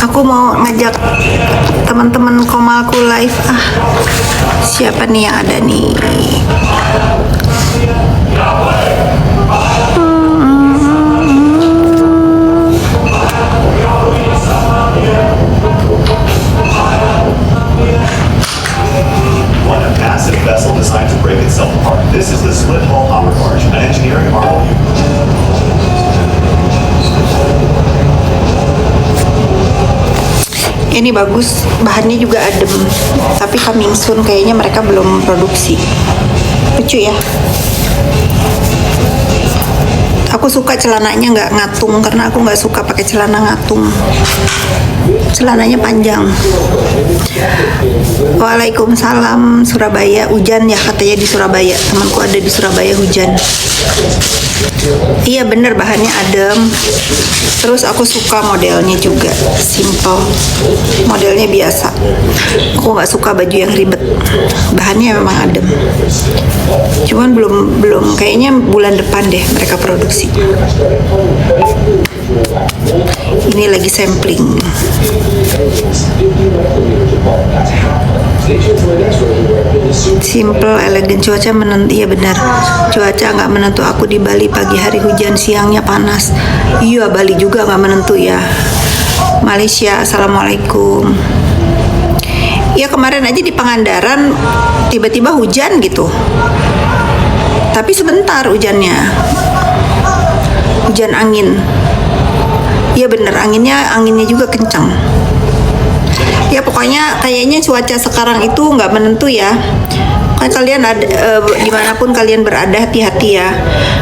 Aku mau ngajak teman-teman komalku live. Siapa nih yang ada nih? What a massive vessel designed to break itself apart. This is the split hull hopper barge, an engineering marvel. Ini bagus, bahannya juga adem. Tapi coming soon kayaknya mereka belum produksi. Lucu ya. Aku suka celananya nggak ngatung karena aku nggak suka pakai celana ngatung. Celananya panjang. Waalaikumsalam. Surabaya hujan ya katanya di Surabaya. Temanku ada di Surabaya hujan. Iya bener, bahannya adem. Terus aku suka modelnya juga simple, modelnya biasa. Aku nggak suka baju yang ribet. Bahannya memang adem. Cuman belum kayaknya bulan depan deh mereka produksi. Ini lagi sampling. Simple, elegan, cuaca menentu. Iya benar, cuaca nggak menentu. Aku di Bali pagi hari hujan, siangnya panas. Iya, Bali juga nggak menentu ya. Malaysia, assalamualaikum. Ya kemarin aja di Pangandaran tiba-tiba hujan gitu. Tapi sebentar hujannya. Hujan angin. Iya bener, anginnya juga kencang. Ya pokoknya kayaknya cuaca sekarang itu nggak menentu ya. Kan kalian ada dimanapun kalian berada, hati-hati ya.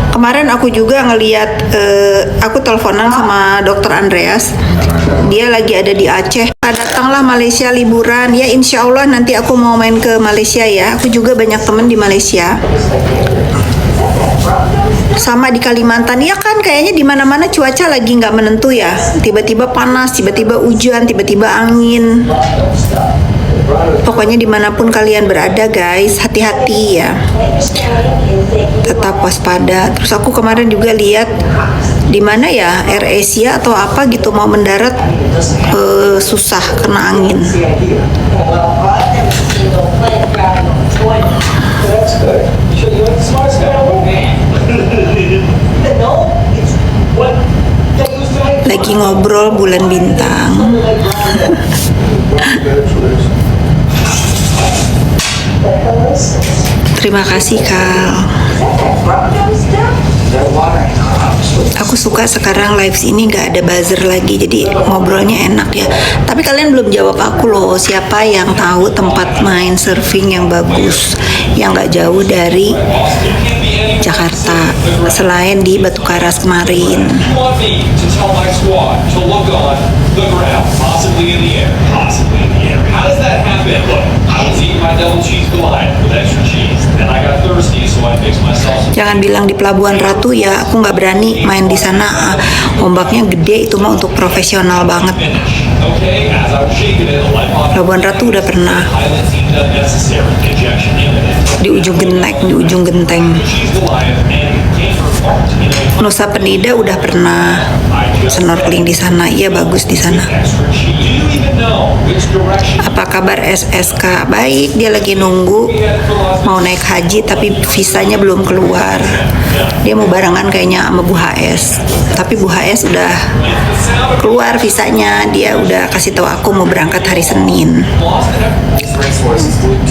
Kemarin aku juga ngeliat, aku teleponan sama Dokter Andreas. Dia lagi ada di Aceh. Datanglah Malaysia liburan. Ya insya Allah nanti aku mau main ke Malaysia ya. Aku juga banyak temen di Malaysia. Sama di Kalimantan ya kan, kayaknya di mana-mana cuaca lagi nggak menentu ya. Tiba-tiba panas, tiba-tiba hujan, tiba-tiba angin. Pokoknya dimanapun kalian berada guys, hati-hati ya. Tetap waspada. Terus aku kemarin juga lihat di mana ya, Air Asia atau apa gitu mau mendarat, susah kena angin. Lagi ngobrol bulan bintang. Terima kasih Kal. Aku suka sekarang lives ini nggak ada buzzer lagi, jadi ngobrolnya enak ya. Tapi kalian belum jawab aku loh, siapa yang tahu tempat main surfing yang bagus, yang nggak jauh dari Jakarta selain di Batu Karas kemarin. Jangan bilang di Pelabuhan Ratu ya, aku nggak berani main di sana. Ombaknya gede, itu mah untuk profesional banget. Pelabuhan Ratu udah pernah. Di ujung genteng. Nusa Penida udah pernah snorkeling di sana. Iya bagus di sana. Apa kabar SSK? Baik, dia lagi nunggu mau naik haji tapi visanya belum keluar. Dia mau barengan kayaknya sama Bu HS. Tapi Bu HS udah keluar visanya. Dia udah kasih tahu aku mau berangkat hari Senin.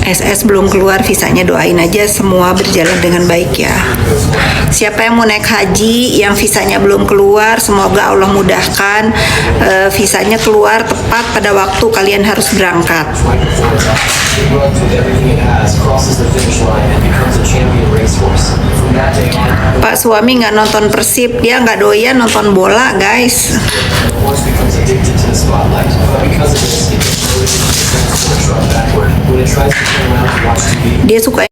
SS belum keluar visanya, doain aja semua berjalan dengan baik ya. Siapa yang mau naik haji yang visanya belum keluar, semoga Allah mudahkan visanya keluar tepat pada waktu kalian harus berangkat. Pak suami nggak nonton Persib, dia nggak doyan nonton bola guys. Dia suka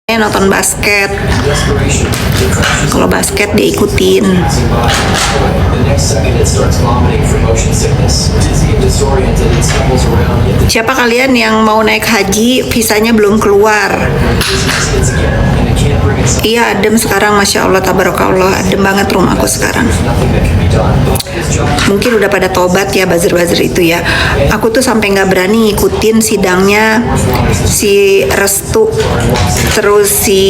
nonton basket. Kalau basket dia ikutin. Siapa kalian yang mau naik haji visanya belum keluar? Iya adem sekarang, Masya Allah, tabarakallah, adem banget rumahku sekarang. Mungkin udah pada tobat ya buzzer-buzzer itu ya. Aku tuh sampai nggak berani ngikutin sidangnya si Restu, terus si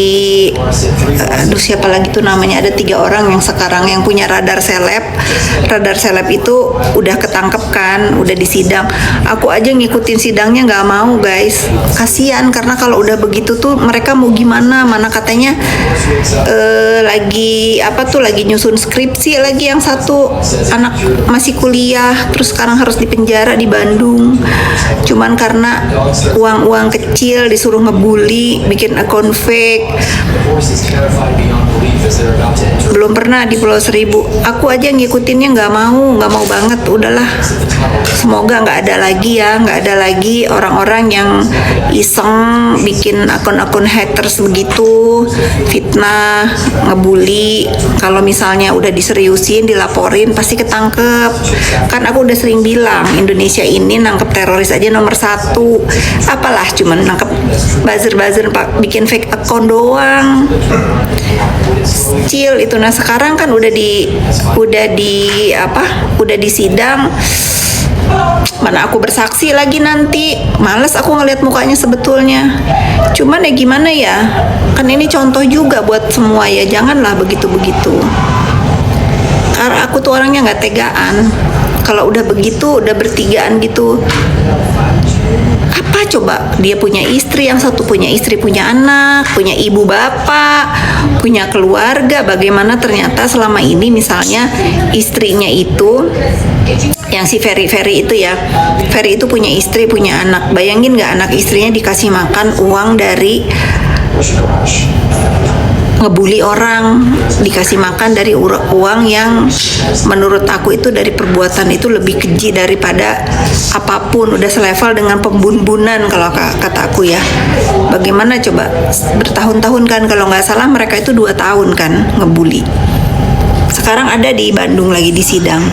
aduh siapa lagi tuh namanya, ada 3 orang yang sekarang yang punya radar seleb. Radar seleb itu udah ketangkep kan, udah disidang. Aku aja ngikutin sidangnya nggak mau guys, kasihan, karena kalau udah begitu tuh mereka mau gimana, mana katanya lagi apa tuh, lagi nyusun skripsi lagi yang satu anak masih kuliah, terus sekarang harus dipenjara di Bandung cuman karena uang-uang kecil, disuruh ngebully, bikin akun fake. Belum pernah di Pulau Seribu. Aku aja ngikutinnya nggak mau banget, udahlah. Semoga nggak ada lagi ya, nggak ada lagi orang-orang yang iseng bikin akun-akun haters begitu, fitnah, ngebully. Kalau misalnya udah diseriusin, dilaporin, pasti ketangkep. Kan aku udah sering bilang, Indonesia ini nangkep teroris aja nomor 1. Apalah cuman nangkep buzzer-buzzer bikin fake account doang. Kecil itu. Nah sekarang kan udah disidang, mana aku bersaksi lagi nanti, males aku ngeliat mukanya sebetulnya. Cuman ya gimana ya, kan ini contoh juga buat semua ya, janganlah begitu-begitu. Karena aku tuh orangnya nggak tegaan. Kalau udah begitu, udah bertigaan gitu, apa coba, dia punya istri, yang satu punya istri, punya anak, punya ibu bapak, punya keluarga. Bagaimana ternyata selama ini misalnya istrinya itu, yang si Ferry itu ya, Ferry itu punya istri, punya anak. Bayangin nggak, anak istrinya dikasih makan uang dari ngebully orang, dikasih makan dari uang yang menurut aku itu dari perbuatan itu lebih keji daripada apapun, udah selevel dengan pembunbunan kalau kata aku ya. Bagaimana coba, bertahun-tahun kan, kalau nggak salah mereka itu 2 tahun kan ngebully. Sekarang ada di Bandung lagi di sidang.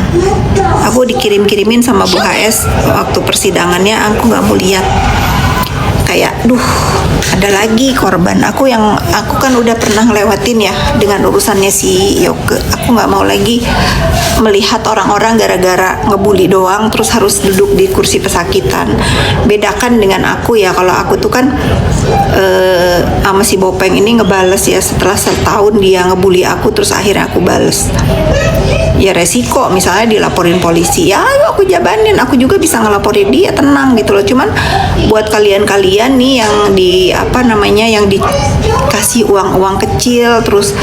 Aku dikirim-kirimin sama Bu HS waktu persidangannya, aku nggak mau lihat. Kayak, ada lagi korban. Aku kan udah pernah ngelewatin ya dengan urusannya si Yoke. Aku nggak mau lagi melihat orang-orang gara-gara ngebully doang terus harus duduk di kursi pesakitan. Bedakan dengan aku ya, kalau aku tuh kan sama si Bopeng ini ngebales ya, setelah setahun dia ngebully aku terus akhirnya aku bales. Ya resiko misalnya dilaporin polisi, ya ayo aku jabanin, aku juga bisa ngelaporin dia, tenang gitu loh. Cuman buat kalian-kalian nih yang yang dikasih uang-uang kecil terus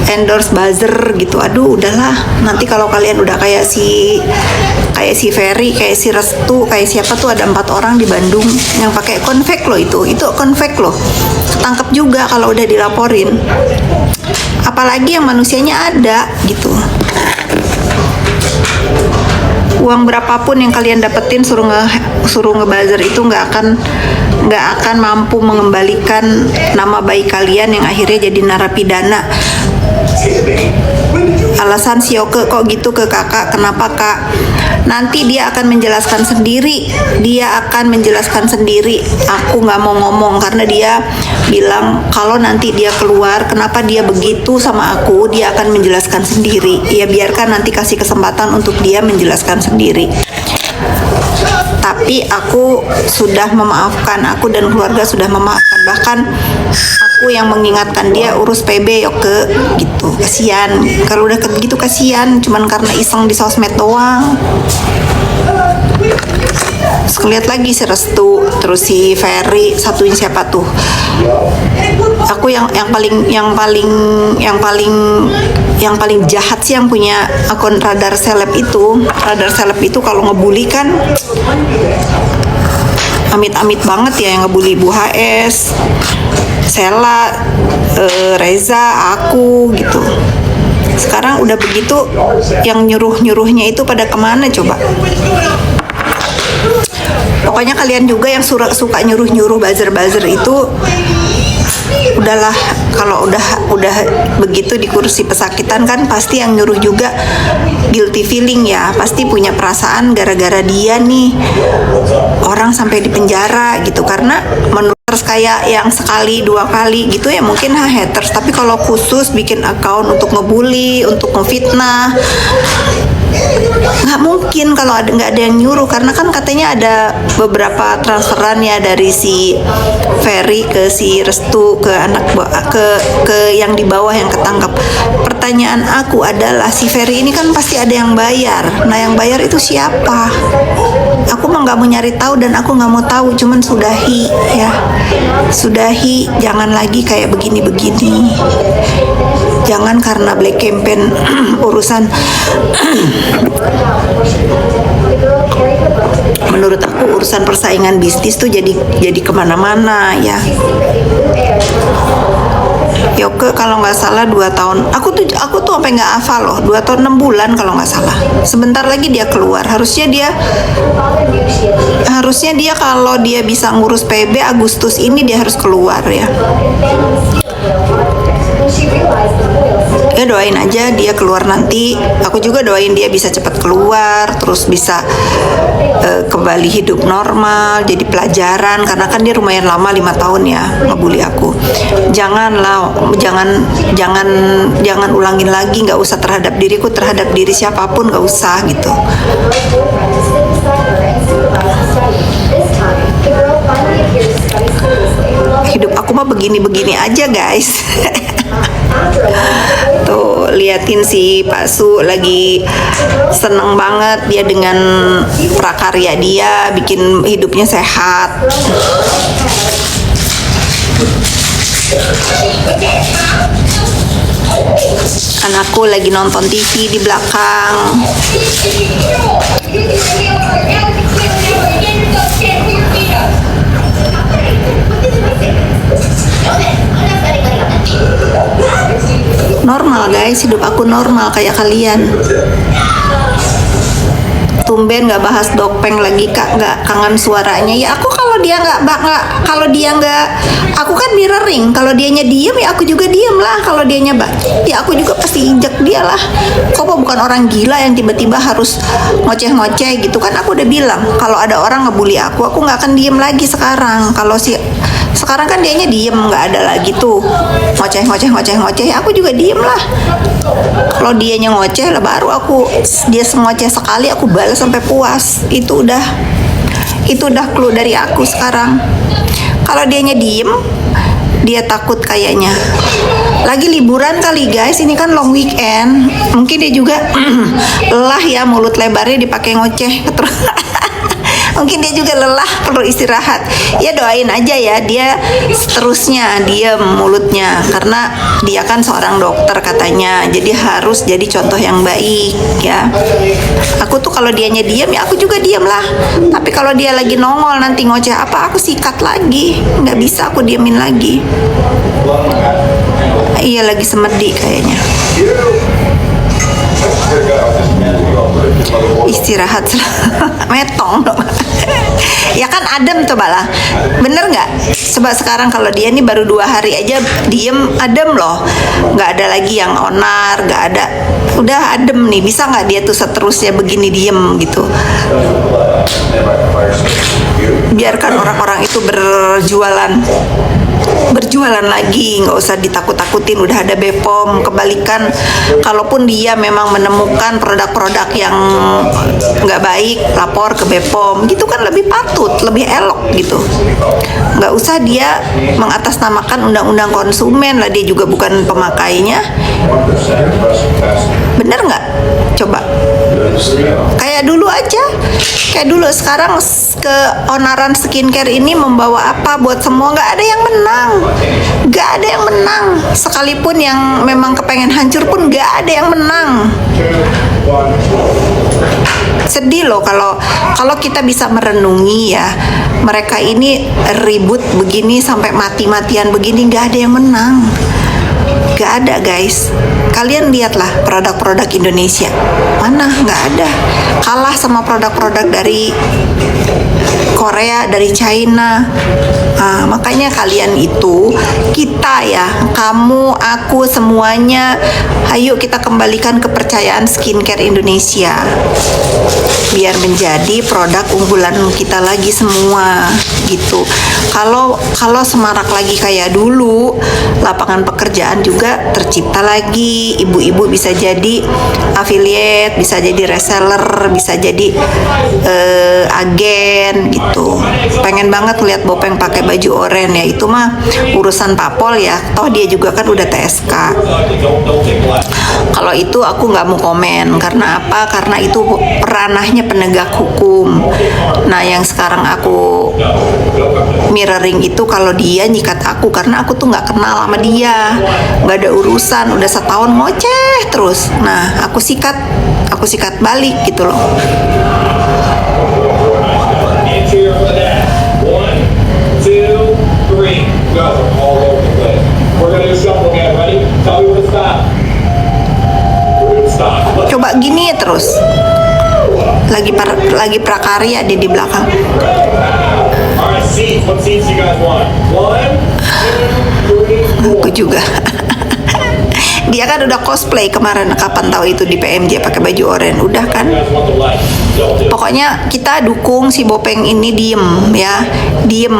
endorse buzzer gitu, aduh udahlah. Nanti kalau kalian udah kayak si Ferry, kayak si Restu, kayak siapa tuh, ada 4 orang di Bandung yang pakai konvek loh, itu konvek loh, ketangkep juga kalau udah dilaporin. Apalagi yang manusianya ada gitu. Uang berapapun yang kalian dapetin suruh ngebuzzer itu nggak akan mampu mengembalikan nama baik kalian yang akhirnya jadi narapidana. Alasan si Yoke kok gitu ke kakak, kenapa kak? Nanti dia akan menjelaskan sendiri. Aku nggak mau ngomong karena dia bilang kalau nanti dia keluar kenapa dia begitu sama aku, dia akan menjelaskan sendiri. Ya biarkan nanti, kasih kesempatan untuk dia menjelaskan sendiri. Tapi aku sudah memaafkan, aku dan keluarga sudah memaafkan. Bahkan aku yang mengingatkan dia urus PB Yoke gitu. Kasihan kalau udah gitu, kasihan cuman karena iseng di sosmed doang. Terus ngeliat lagi si Restu, terus si Ferry, satunya siapa tuh? Aku yang paling jahat sih yang punya akun radar seleb itu. Radar seleb itu kalau ngebully kan amit-amit banget ya, yang ngebully Bu HS, Sela, Reza, aku gitu. Sekarang udah begitu, yang nyuruhnya itu pada kemana coba? Pokoknya kalian juga yang suka nyuruh buzzer itu, udahlah. Kalau udah begitu di kursi pesakitan kan pasti yang nyuruh juga guilty feeling ya, pasti punya perasaan gara-gara dia nih orang sampai di penjara gitu. Karena menurut Terus kayak yang sekali 2 kali gitu ya mungkin haters, tapi kalau khusus bikin account untuk ngebully, untuk ngefitnah, nggak mungkin kalau nggak ada yang nyuruh, karena kan katanya ada beberapa transferan ya dari si Ferry ke si Restu ke ke yang di bawah yang ketangkap. Pertanyaan aku adalah si Ferry ini kan pasti ada yang bayar. Nah yang bayar itu siapa? Aku mah nggak mau nyari tahu dan aku nggak mau tahu, cuman sudahi ya, sudahi, jangan lagi kayak begini-begini. Jangan karena black campaign urusan menurut aku urusan persaingan bisnis tuh jadi kemana-mana ya. Yoke kalau nggak salah 2 tahun. Aku tuh sampai nggak hafal loh. 2 tahun 6 bulan kalau nggak salah. Sebentar lagi dia keluar. Harusnya dia kalau dia bisa ngurus PB Agustus ini dia harus keluar ya. Ya doain aja dia keluar nanti. Aku juga doain dia bisa cepat keluar, terus bisa kembali hidup normal, jadi pelajaran, karena kan dia lumayan lama 5 tahun ya ngebully aku. Jangan ulangin lagi, nggak usah terhadap diriku, terhadap diri siapapun nggak usah gitu. Hidup aku mah begini-begini aja guys. Tuh liatin si Pak Su lagi seneng banget dia dengan prakarya dia, bikin hidupnya sehat. Anakku lagi nonton TV di belakang. Normal guys, hidup aku normal kayak kalian. Tumben nggak bahas Dokpeng lagi kak, nggak kangen suaranya ya. Aku kalau dia nggak aku kan mirroring, kalau dianya diem ya aku juga diem lah, kalau dianya ya aku juga pasti injek dia lah. Kok bukan orang gila yang tiba-tiba harus ngoceh-ngoceh gitu kan. Aku udah bilang kalau ada orang ngebully aku nggak akan diem lagi sekarang. Sekarang kan dianya diem, nggak ada lagi tuh ngoceh, ya aku juga diem lah. Kalau dianya ngoceh lah baru dia ngoceh sekali aku balas sampai puas. Itu udah clue dari aku sekarang. Kalau dianya diem, dia takut kayaknya. Lagi liburan kali guys, ini kan long weekend. Mungkin dia juga lelah ya, mulut lebarnya dipakai ngoceh terus. Mungkin dia juga lelah, perlu istirahat. Ya doain aja ya dia seterusnya diem mulutnya, karena dia kan seorang dokter katanya, jadi harus jadi contoh yang baik ya. Aku tuh kalau dianya diem ya aku juga diem lah, tapi kalau dia lagi nongol nanti ngoceh apa aku sikat lagi, nggak bisa aku diemin lagi. Iya lagi semedi kayaknya. Istirahat metong dong. Ya kan adem, cobalah, bener nggak? Coba sekarang kalau dia nih baru 2 hari aja diem, adem loh, nggak ada lagi yang onar, nggak ada, udah adem nih. Bisa nggak dia tuh seterusnya begini diem gitu? Biarkan orang-orang itu berjualan lagi, nggak usah ditakut-takutin, udah ada BPOM. Kebalikan, kalaupun dia memang menemukan produk-produk yang nggak baik, lapor ke BPOM gitu kan, lebih patut, lebih elok gitu. Nggak usah dia mengatasnamakan undang-undang konsumen lah, dia juga bukan pemakainya. Bener nggak? Coba kayak dulu aja, kayak dulu. Sekarang keonaran skincare ini membawa apa buat semua? Nggak ada yang menang, nggak ada yang menang. Sekalipun yang memang kepengen hancur pun nggak ada yang menang. Sedih loh kalau kita bisa merenungi ya, mereka ini ribut begini sampai mati-matian begini, nggak ada yang menang. Gak ada guys. Kalian lihatlah produk-produk Indonesia, mana nggak ada. Kalah sama produk-produk dari Korea, dari China. Makanya kalian itu, kita ya, kamu, aku, semuanya, ayo kita kembalikan kepercayaan skincare Indonesia biar menjadi produk unggulan kita lagi semua gitu. Kalau semarak lagi kayak dulu, lapangan pekerjaan juga tercipta lagi. Ibu-ibu bisa jadi affiliate, bisa jadi reseller, bisa jadi agen gitu. Pengen banget lihat Bopeng pakai baju oranye, ya itu mah urusan Papol ya, toh dia juga kan udah TSK. Kalau itu aku nggak mau komen, karena apa? Karena itu ranahnya penegak hukum. Nah, yang sekarang aku mirroring itu kalau dia nyikat aku, karena aku tuh nggak kenal sama dia, nggak ada urusan, udah setahun ngoceh terus. Nah, aku sikat balik gitu loh. Interior for the dash. 1, 2, 3, go. All over the place. We're gonna do shuffle again. Ready? Tell me when to stop. We're gonna stop. Let's Coba gini terus. Lagi prakarya dia di belakang. All right, seats. What seats you guys want? 1, 2, 3, 4. Aku juga. Dia kan udah cosplay kemarin, kapan tahu itu di PMJ pakai baju oranye, udah kan? You guys want the light? Don't do. Pokoknya kita dukung si Bopeng ini diem ya, diem.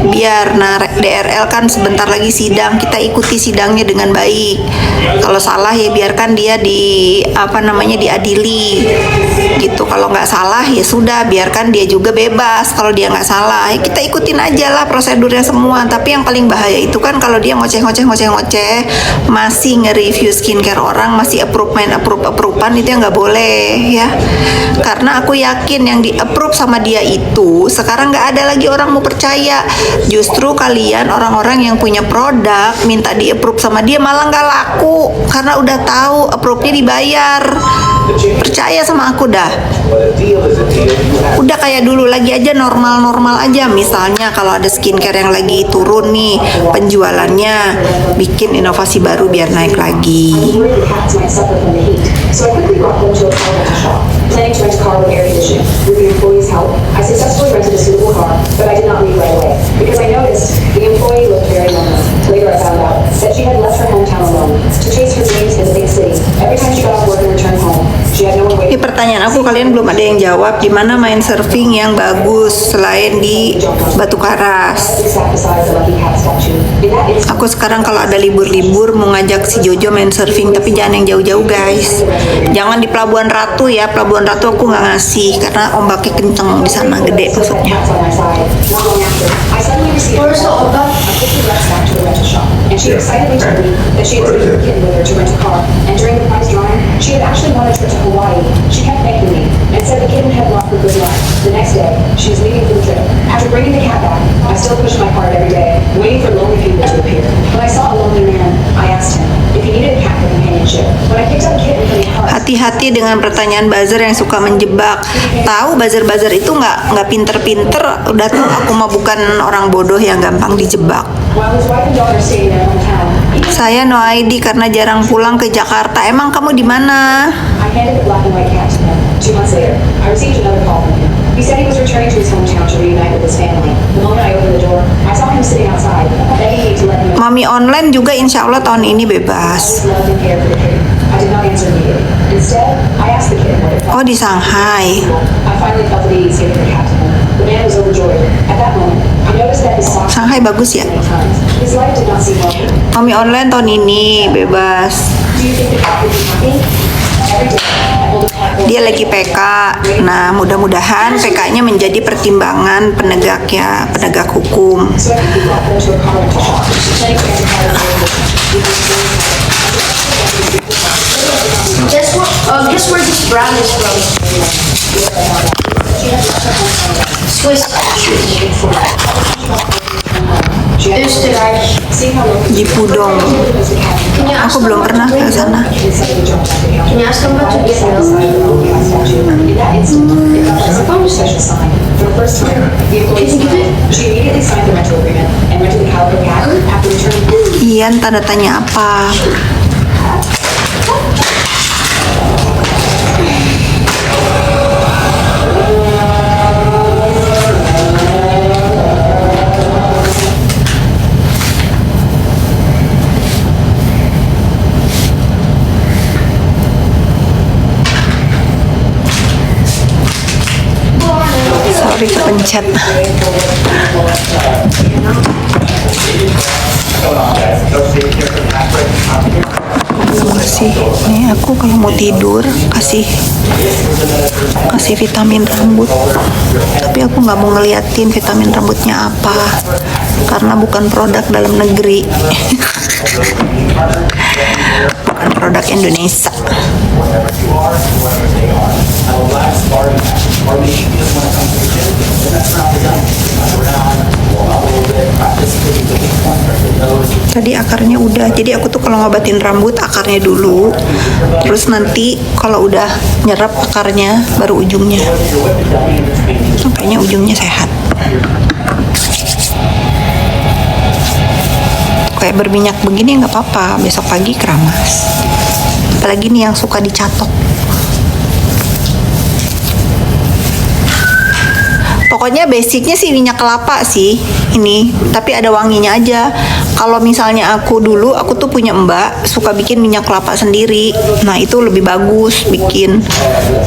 Biar DRL kan sebentar lagi sidang, kita ikuti sidangnya dengan baik. Kalau salah ya biarkan dia diadili gitu. Kalau nggak salah ya sudah, biarkan dia juga bebas. Kalau dia nggak salah, ya kita ikutin aja lah prosedurnya semua. Tapi yang paling bahaya itu kan kalau dia ngoceh, masih nge-review skincare orang, masih approve-an, itu yang nggak boleh ya. Karena aku yakin yang di-approve sama dia itu sekarang nggak ada lagi orang mau percaya. Justru kalian orang-orang yang punya produk minta di-approve sama dia malah nggak laku, karena udah tahu approve-nya dibayar. Percaya sama aku dah. Udah kayak dulu lagi aja, normal-normal aja. Misalnya kalau ada skincare yang lagi turun nih penjualannya, bikin inovasi baru biar naik lagi. worried the cats might suffer from the heat, so I quickly brought them to a car rental shop, planning to rent a car with air conditioning. With the employee's help, I successfully rented a suitable car, but I did not leave right away, because I noticed the employee looked very lonely. Later I found out that she had left her hometown alone to chase her dreams in the big city. Every time she got off work and returned home, she had no one Ini waiting. pertanyaan aku, kalian belum ada yang jawab. Di mana main surfing yang bagus selain di Batu Karas? Sat beside the lucky cat statue. In that instant, Aku sekarang kalau ada libur-libur mau ngajak si Jojo main surfing, tapi jangan yang jauh-jauh guys. Jangan di Pelabuhan Ratu ya. Pelabuhan Ratu aku nggak ngasih karena ombaknya kenceng di sana, gede maksudnya. cats on my side. Not long after, I suddenly received a call. I quickly rushed back to the rental shop, and she excitedly told me that she had taken the kitten with her to rent a car, and during the prize drawing, she had actually won a trip to Hawaii. She kept thanking me and said the kitten had brought her good luck. The next day, she was leaving for the trip. After bringing the cat back, I still pushed my cart every day, waiting for lonely people to appear. When I saw a lonely man, I asked him if he needed a cat for companionship. When I picked up a kitten from the car, Hati-hati dengan pertanyaan buzzer yang suka menjebak. Tahu buzzer-buzzer itu nggak pinter-pinter. Udah tahu aku mah bukan orang bodoh yang gampang dijebak. while his wife and daughter stayed in their hometown, Saya no ID karena jarang pulang ke Jakarta. Emang kamu di mana? I handed the black and white cat to him. 2 months later, I received another call from him. He said he was returning to his hometown to reunite with his family. The moment I opened the door, I saw him sitting outside, begging me to let him in. Mami online juga insya Allah tahun ini bebas. Love and care for the kitten. I did not answer immediately. Instead, I asked the kitten what it felt. Oh, di Shanghai. I finally felt at ease giving the cat to him. The man was overjoyed. At that moment, I noticed that his socks Shanghai bagus ya. many times. His life did not seem healthy. Mami online tahun ini bebas. Do you think the cat would be happy? Every day, I hold a cat bowl. Dia lagi PK. Nah, mudah-mudahan PK-nya menjadi pertimbangan penegak hukum. So I quickly brought them to a car rental shop, planning to rent a car Guess where this brand is from? Swiss. Österreich. Seeing how local Di Pudong. was the cat, Aku belum pernah ke sana. he suddenly jumped off the counter. Can you ask them about I to sat beside the lonely cat statue. In that instant, it felt like some special sign. For the first time, the employee Can you give smiled. She immediately signed the rental agreement and rented the calico cat after returning home. kalian tanda tanya apa? Sorry kepencet. Kasih nih aku kalau mau tidur kasih vitamin rambut, tapi aku nggak mau ngeliatin vitamin rambutnya apa karena bukan produk dalam negeri. Bukan produk Indonesia. Tadi akarnya udah, jadi aku tuh kalau ngobatin rambut akarnya dulu, terus nanti kalau udah nyerap akarnya baru ujungnya. Kayaknya ujungnya sehat. Kayak berminyak begini nggak apa-apa, besok pagi keramas. Apalagi nih yang suka dicatok. Pokoknya basicnya sih minyak kelapa sih ini, tapi ada wanginya aja. Kalau misalnya aku dulu, aku tuh punya mbak suka bikin minyak kelapa sendiri. Nah itu lebih bagus,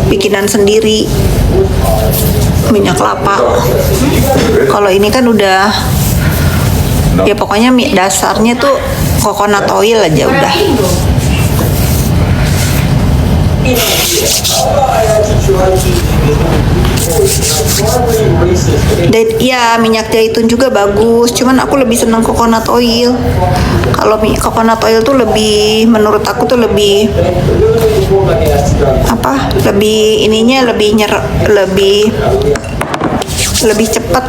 bikinan sendiri minyak kelapa. Kalau ini kan udah, ya pokoknya dasarnya tuh coconut oil aja udah. Dan ya minyak zaitun juga bagus, cuman aku lebih senang coconut oil. Kalau coconut oil tuh lebih, menurut aku tuh lebih apa? Lebih ininya lebih cepat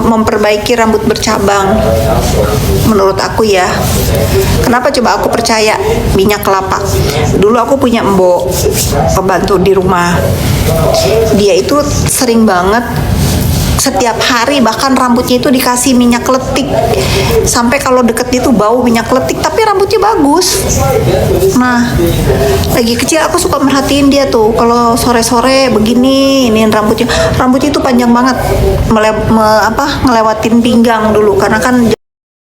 memperbaiki rambut bercabang menurut aku ya. Kenapa coba aku percaya minyak kelapa? Dulu aku punya mbok pembantu di rumah, dia itu sering banget setiap hari bahkan rambutnya itu dikasih minyak kletik, sampai kalau deket itu bau minyak kletik, tapi rambutnya bagus. Nah lagi kecil aku suka merhatiin dia tuh kalau sore-sore begini, ini rambutnya itu panjang banget, ngelewatin pinggang dulu karena kan